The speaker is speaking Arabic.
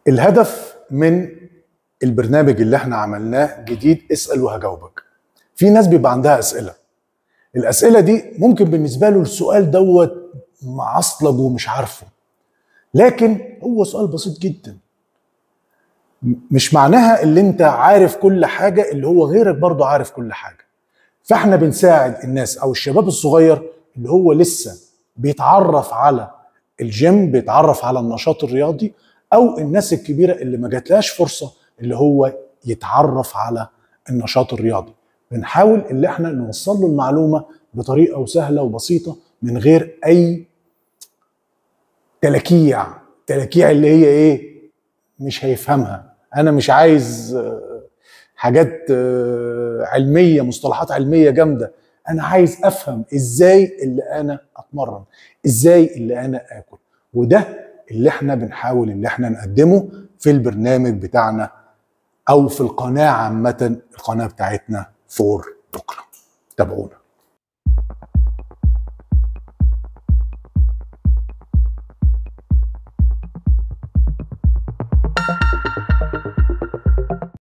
الهدف من البرنامج اللي احنا عملناه جديد اسأل وهجاوبك. في ناس بيبقى عندها أسئلة، الأسئلة دي ممكن بالنسبة له السؤال دوت معصلج ومش عارفه، لكن هو سؤال بسيط جدا. مش معناها اللي انت عارف كل حاجة اللي هو غيرك برضو عارف كل حاجة. فاحنا بنساعد الناس او الشباب الصغير اللي هو لسه بيتعرف على الجيم، بيتعرف على النشاط الرياضي، او الناس الكبيرة اللي ما جاتلهاش فرصة اللي هو يتعرف على النشاط الرياضي. بنحاول اللي احنا نوصل له المعلومة بطريقة سهلة وبسيطة من غير اي تلكيع اللي هي ايه مش هيفهمها. انا مش عايز حاجات علمية، مصطلحات علمية جامدة. انا عايز افهم ازاي اللي انا اتمرن، ازاي اللي انا اكل. وده اللي احنا بنحاول اللي احنا نقدمه في البرنامج بتاعنا او في القناة عامة، القناة بتاعتنا فور بكرة. تابعونا.